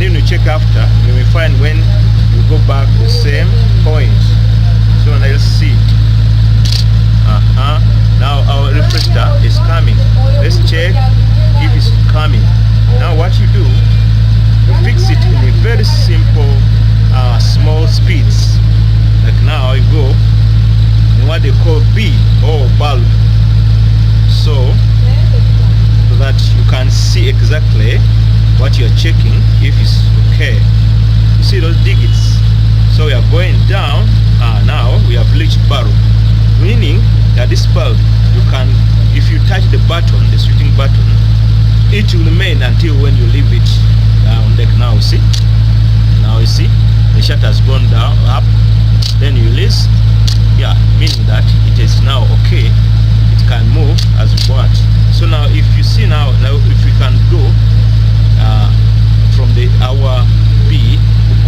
and then you check after, you may find when you go back the same point. So now let's see. Now our reflector is coming. Let's check if it's coming. Now what you do, you fix it in a very simple small speeds. Like now you go in what they call B or bulb, so that you can see exactly what you're checking if it's okay. You see those digits? So we are going down. Now we have reached bulb, meaning that this bulb, you can, if you touch the button, the switching button, it will remain until when you leave it on deck. Now you see, the shutter has gone down, up, then you release, meaning that it is now okay, it can move as you want. So now if you see now if we can go from the hour B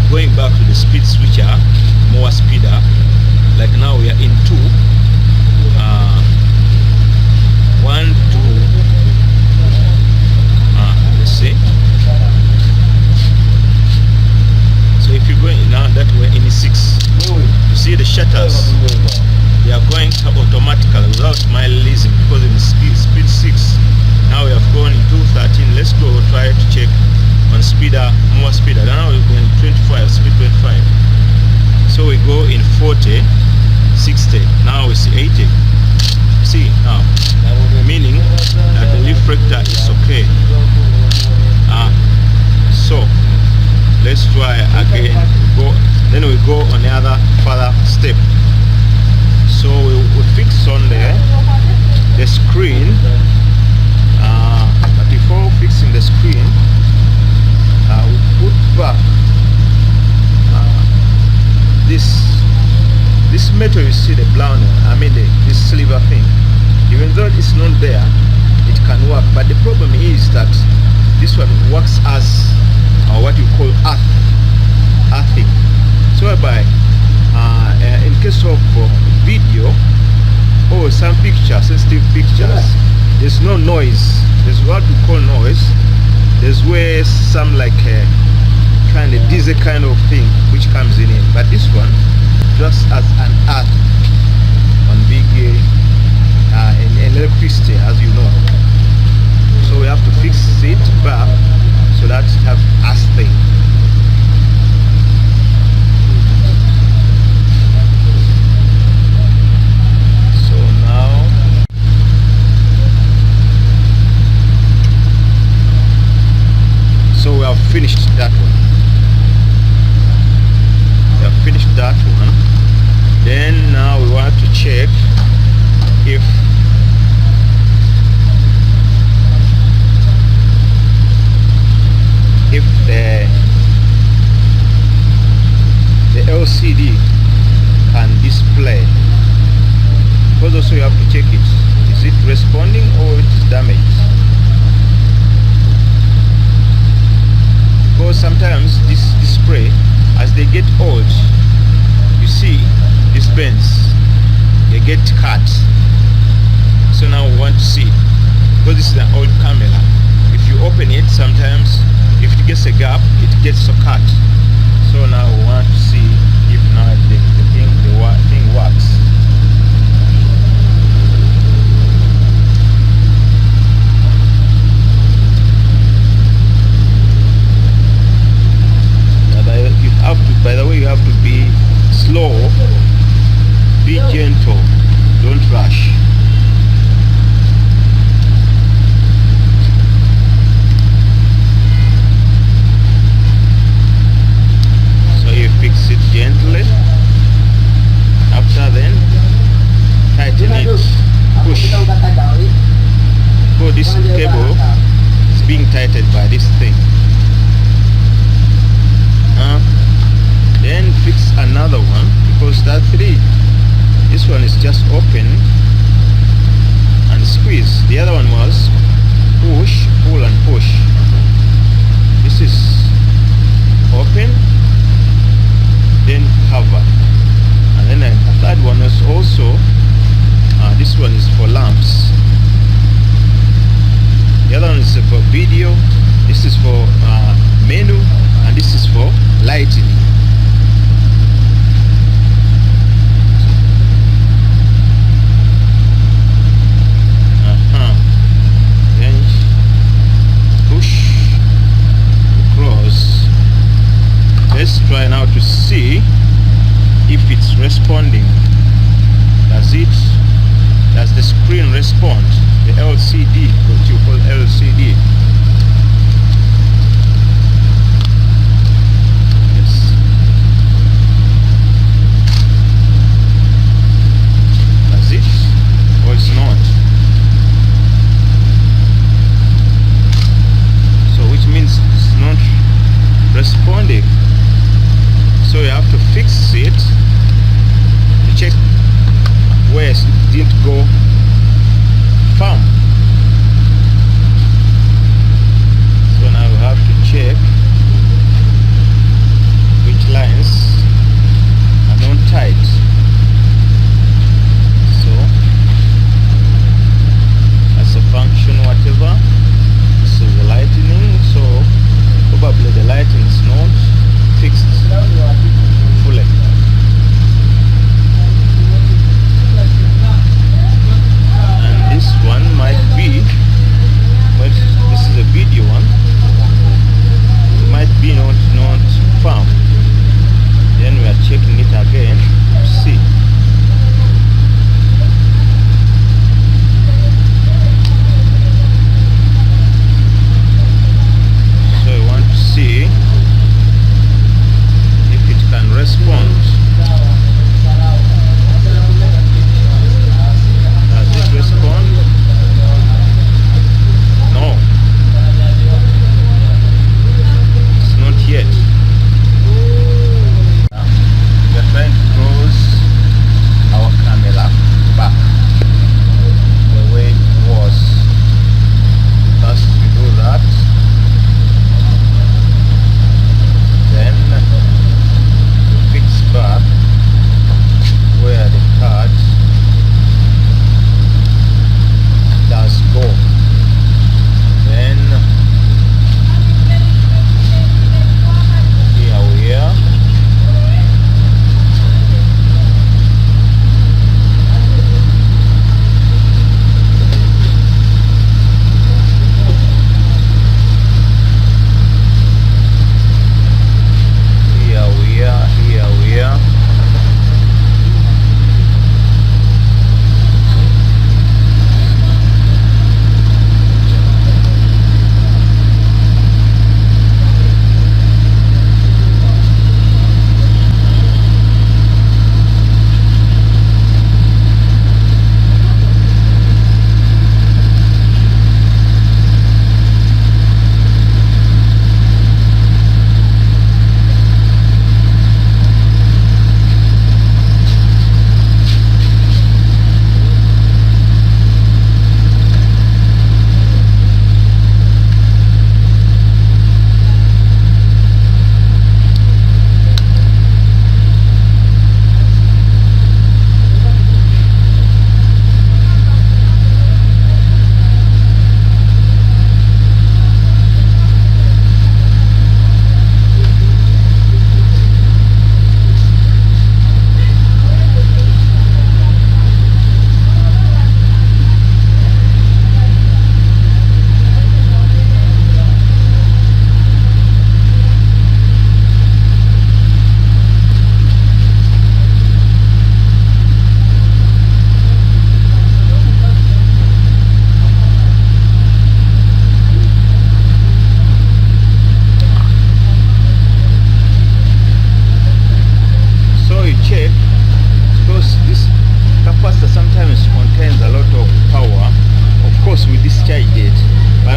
going back to the speed switcher, more speeder, like now we are in 2, 1, 2, let's see. So if you're going now that way in 6, you see the shutters, they are going automatically without my releasing, because in speed 6. Now we have gone into 13. Let's go try to check on speeder, more speeder. Now we're going 25, speed 25. So we go in 40, 60. Now we see 80. See now, meaning that the reflector is okay. So let's try again. Then we go on the other further step. So we fix on the screen. But before fixing the screen, we put back this metal. You see the brown, this silver thing. Even though it's not there, it can work. But the problem is that this one works as what you call earthing. So whereby in case of video or some pictures, sensitive pictures, there's no noise. There's what we call noise. There's where some like kind of diesel kind of thing which comes in. But this one just as an earth on big in electricity, as you know. So we have to fix it back so that it have earthing. So we have finished that one. Then now we want to check if the LCD can display. Because also you have to check it. Is it responding or it is damaged? Because sometimes this display, as they get old, you see these pens, they get cut. So now we want to see, because this is an old camera, if you open it, sometimes if it gets a gap, it gets so cut. So now we want to see if now the thing works. By the way, you have to be slow, be gentle, don't rush. So you fix it gently. After then, tighten it, push. So this cable is being tightened by this thing. Then fix another one, because that 3, this one is just open and squeeze. The other one was push, pull and push. This is open, then cover. And then the third one is also, this one is for lamps. The other one is for video. This is for menu, and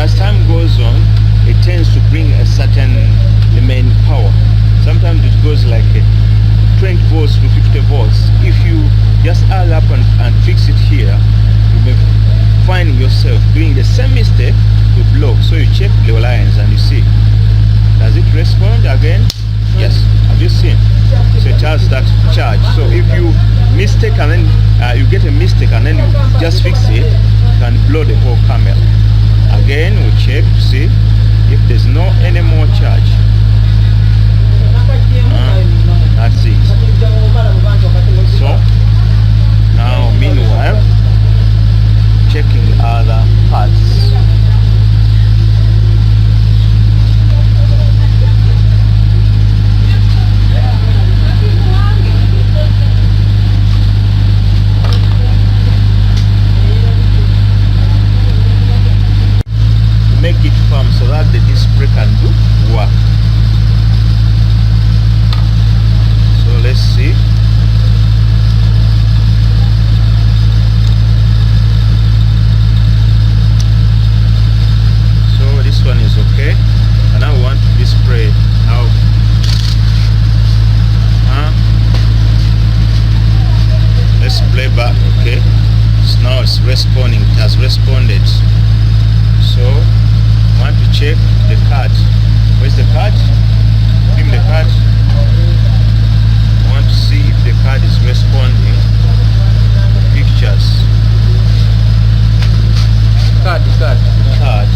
as time goes on, it tends to bring a certain main power. Sometimes it goes like 20 volts to 50 volts. If you just add up and fix it here, you may find yourself doing the same mistake with low. So you check the lines and you see, does it respond again? Yes. Have you seen? So it has that charge. So if you mistake and then you get a mistake and then you just fix it, you can blow the whole camera. Again, we check to see if there's no any more charge. That's it. So now meanwhile, checking other parts. Make it firm so that the display can do work. So let's see. So this one is okay, and now we want to display how let's play back. Okay, so now it's responding. It has responded. So want to check the card. Where's the card? Give me the card. I want to see if the card is responding to pictures. Card. The card.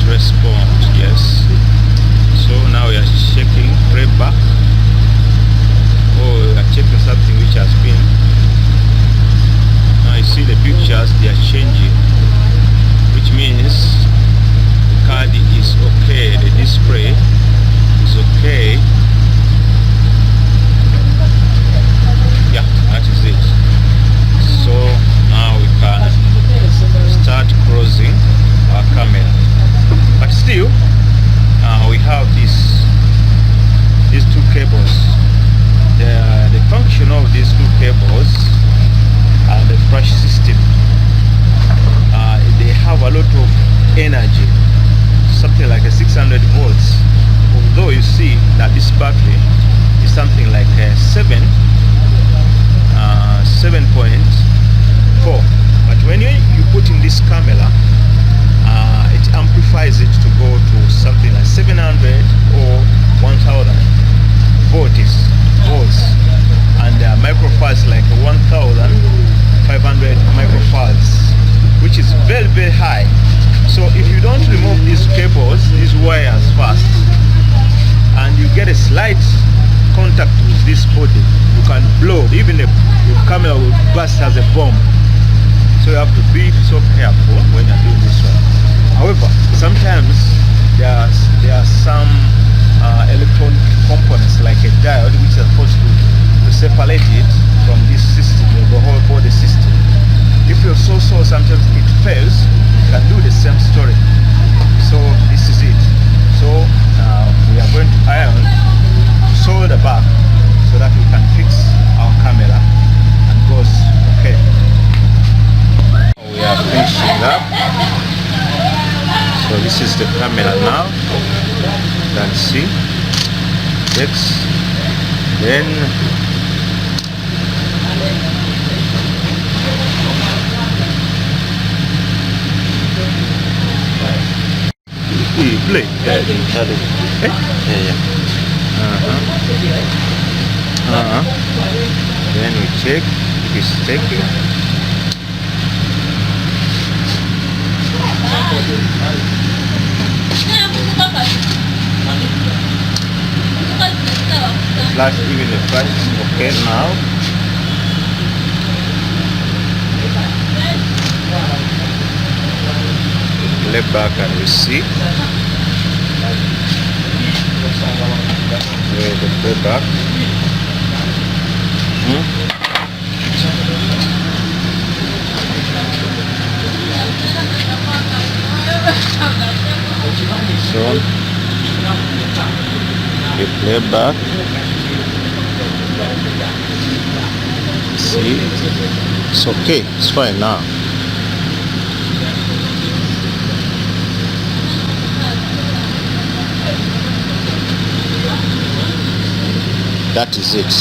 Respond, yes. So now we are checking playback. Oh, we are checking something which has been. Now you see the pictures, they are changing, which means the card is okay, the display is okay. Yeah, that is it. So now we can start crossing our camera. But still, we have these two cables. The function of these two cables are the flash system. They have a lot of energy, something like a 600 volts. Although you see that this battery is something like a 7.4. But when you put in this camera, it amplifies it to go to something like 700 or 1000 volts, and microfarads like 1500 microfarads, which is very, very high. So if you don't remove these cables, these wires fast, and you get a slight contact with this body, you can blow. Even the camera will burst as a bomb. So you have to be so careful when you're doing this one. However, sometimes there are some electronic components like a diode which are supposed to separate it from this system, the whole body system. If you're so sometimes it fails, you can do the same story. So this is it. So we are going to iron, solder back so that we can fix our camera and goes okay. We are finishing up. So this is the camera now. You can see X. Then play. Yeah. Then we check if it's taking. Flash, even the flash is okay now. Play back and we see where the playback. So the playback. See, it's okay, it's fine now. That is it.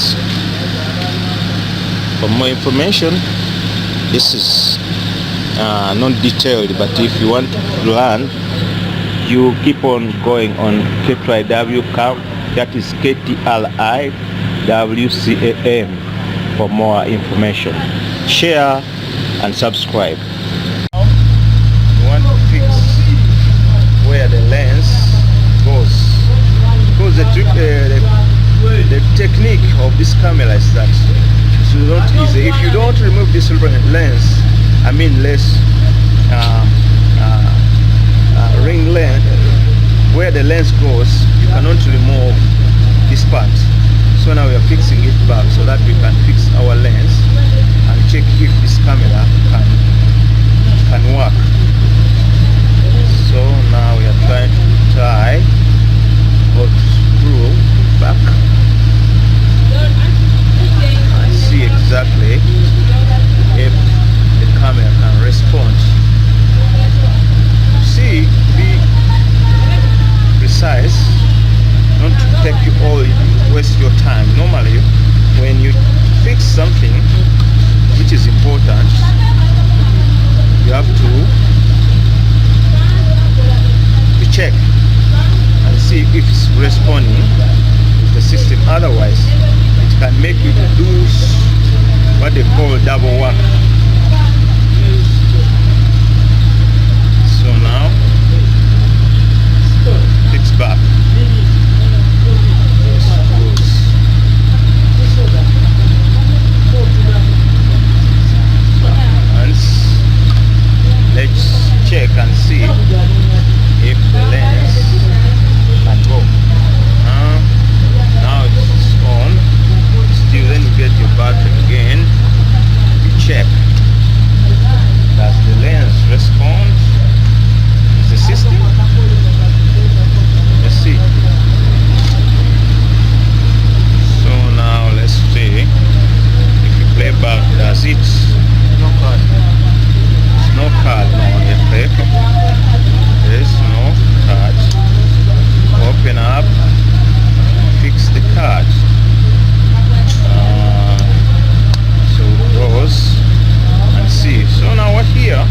For more information, this is not detailed, but if you want to learn, you keep on going on ktriwcam, that is ktriwcam, for more information. Share and subscribe. You want to fix where the lens goes, because the technique of this camera is that it's not easy. If you don't remove this lens, I mean less ring lens, where the lens goes, you cannot remove this part. So now we are fixing it back so that we can fix our lens and check if this camera can work. So now we are trying to tie or screw back and see exactly if the camera can respond. See, be precise, not to take you all, waste your time. Normally when you fix something which is important, you have to check and see if it's responding with the system. Otherwise it can make you do what they call double work. So now fix back. Let's check and see if the lens can go. Now it's on. Still, then you get your battery again. You check. Does the lens respond? Is the system? Let's see. So now let's see if you play back. Does it? No card, no on the clip. There's no card. Open up, fix the card. So it goes and see. So now what here,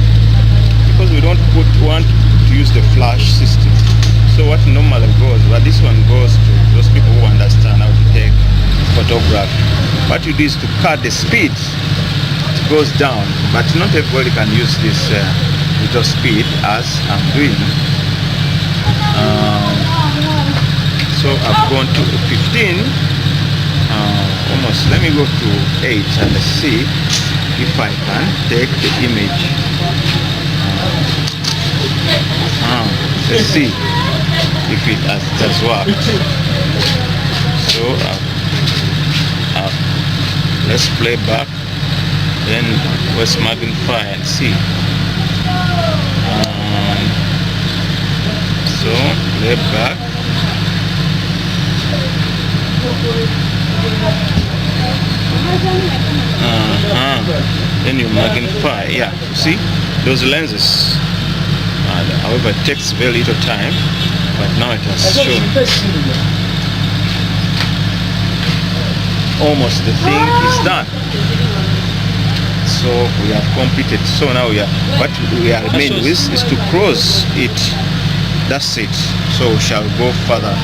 because we don't want to use the flash system, so what normally goes, but this one goes to those people who understand how to take photography. What you do is to cut the speed. Goes down, but not everybody can use this little speed as I'm doing. So I've gone to 15, almost. Let me go to 8 and let's see if I can take the image. Let's see if it has worked. So let's play back. Then let's magnify and see. So play back. Then you magnify. Yeah, you see those lenses. However, it takes very little time, but now it has shown. Almost the thing is done. So we have completed. So now what we are remain with is to close it. That's it. So we shall go further.